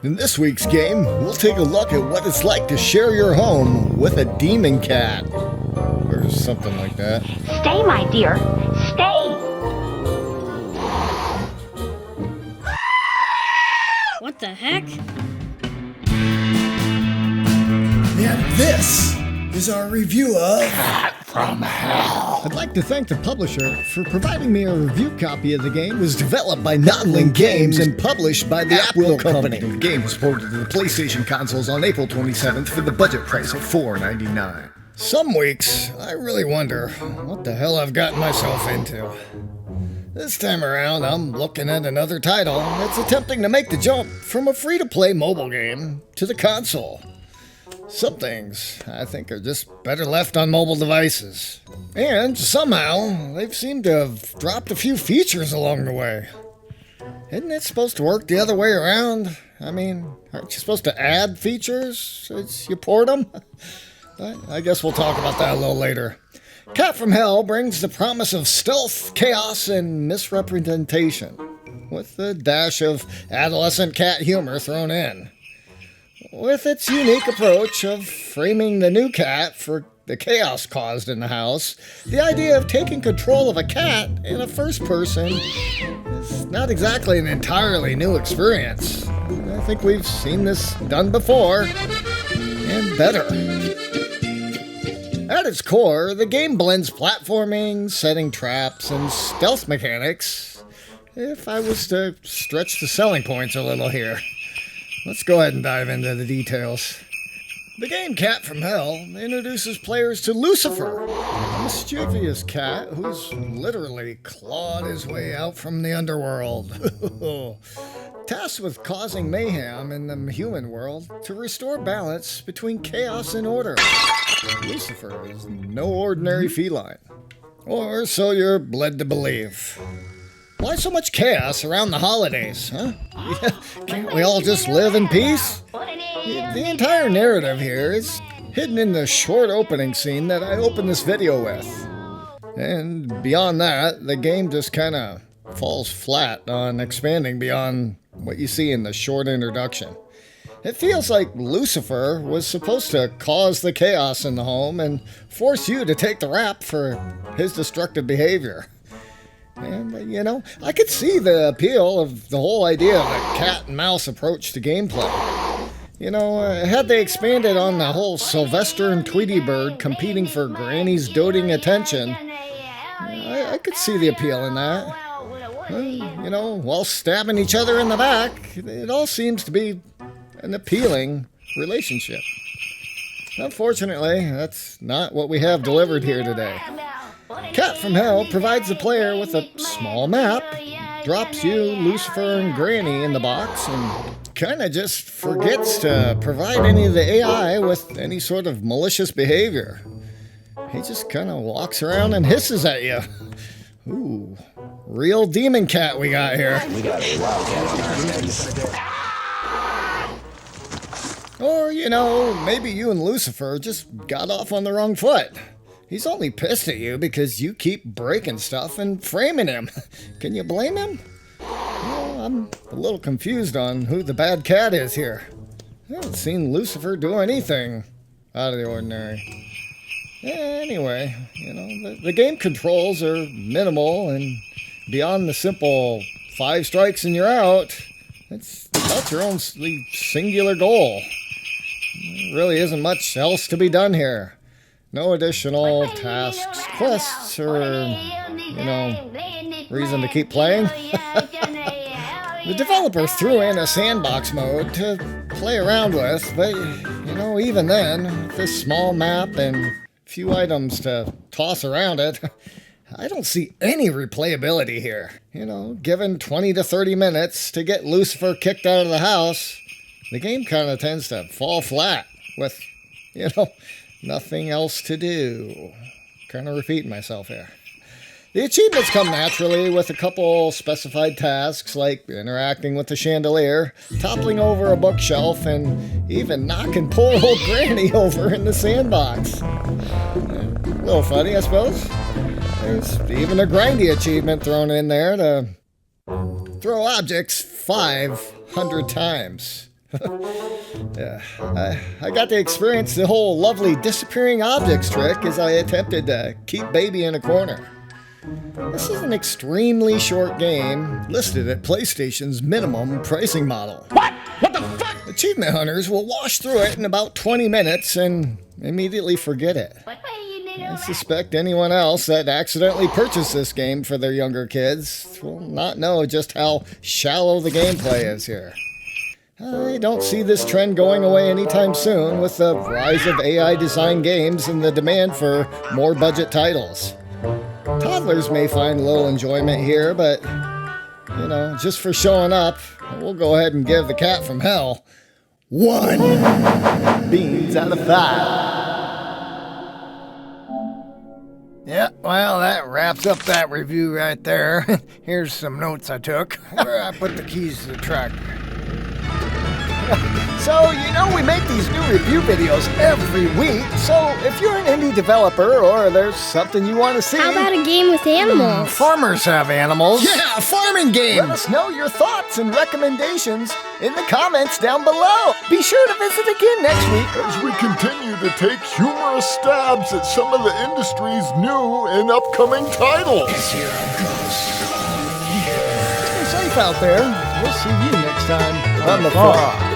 In this week's game, we'll take a look at what it's like to share your home with a demon cat. Or something like that. Stay, my dear. Stay! What the heck? And this is our review of Catfromhell. I'd like to thank the publisher for providing me a review copy of the game. It was developed by Nottling Games and published by the Upscale company. The game was ported to the PlayStation consoles on April 27th for the budget price of $4.99. Some weeks, I really wonder what the hell I've gotten myself into. This time around, I'm looking at another title that's attempting to make the jump from a free-to-play mobile game to the console. Some things, I think, are just better left on mobile devices. And somehow, they've seemed to have dropped a few features along the way. Isn't it supposed to work the other way around? I mean, aren't you supposed to add features as you port them? But I guess we'll talk about that a little later. Catfromhell brings the promise of stealth, chaos, and misrepresentation, with a dash of adolescent cat humor thrown in. With its unique approach of framing the new cat for the chaos caused in the house, the idea of taking control of a cat in a first person is not exactly an entirely new experience. I think we've seen this done before, and better. At its core, the game blends platforming, setting traps, and stealth mechanics. If I was to stretch the selling points a little here. Let's go ahead and dive into the details. The game Catfromhell introduces players to Lucifer, a mischievous cat who's literally clawed his way out from the underworld. Tasked with causing mayhem in the human world to restore balance between chaos and order. Lucifer is no ordinary feline. Or so you're led to believe. Why so much chaos around the holidays, huh? Can't we all just live in peace? The entire narrative here is hidden in the short opening scene that I opened this video with. And beyond that, the game just kind of falls flat on expanding beyond what you see in the short introduction. It feels like Lucifer was supposed to cause the chaos in the home and force you to take the rap for his destructive behavior. And, I could see the appeal of the whole idea of a cat and mouse approach to gameplay. Had they expanded on the whole Sylvester and Tweety Bird competing for Granny's doting attention, I could see the appeal in that. While stabbing each other in the back, it all seems to be an appealing relationship. Unfortunately, that's not what we have delivered here today. Catfromhell provides the player with a small map, drops you, Lucifer, and Granny in the box, and kinda just forgets to provide any of the AI with any sort of malicious behavior. He just kinda walks around and hisses at you. Ooh, real demon cat we got here. We got a wildcat on our hands. Or, maybe you and Lucifer just got off on the wrong foot. He's only pissed at you because you keep breaking stuff and framing him. Can you blame him? Well, I'm a little confused on who the bad cat is here. I haven't seen Lucifer do anything out of the ordinary. Anyway, the game controls are minimal, and beyond the simple 5 strikes and you're out, it's about your own singular goal. There really isn't much else to be done here. No additional tasks, quests, or, reason to keep playing. The developer threw in a sandbox mode to play around with, but, even then, with this small map and few items to toss around it, I don't see any replayability here. Given 20 to 30 minutes to get Lucifer kicked out of the house, the game kind of tends to fall flat with, nothing else to do. Kind of repeating myself here. The achievements come naturally with a couple specified tasks like interacting with the chandelier, toppling over a bookshelf, and even knocking poor old Granny over in the sandbox. A little funny, I suppose. There's even a grindy achievement thrown in there to throw objects 500 times Yeah, I got to experience the whole lovely disappearing objects trick as I attempted to keep baby in a corner. This is an extremely short game, listed at PlayStation's minimum pricing model. What? What the fuck? Achievement hunters will wash through it in about 20 minutes and immediately forget it. I suspect anyone else that accidentally purchased this game for their younger kids will not know just how shallow the gameplay is here. I don't see this trend going away anytime soon with the rise of AI-designed games and the demand for more budget titles. Toddlers may find a little enjoyment here, but, you know, just for showing up, we'll go ahead and give the Catfromhell 1 beans out of 5. Yeah, well, that wraps up that review right there. Here's some notes I took. Where I put the keys to the tractor. So, you know, we make these new review videos every week, so if you're an indie developer or there's something you want to see... How about a game with animals? Farmers have animals. Yeah, farming games! Let us know your thoughts and recommendations in the comments down below. Be sure to visit again next week as we continue to take humorous stabs at some of the industry's new and upcoming titles. Stay safe out there. We'll see you next time on The Frog.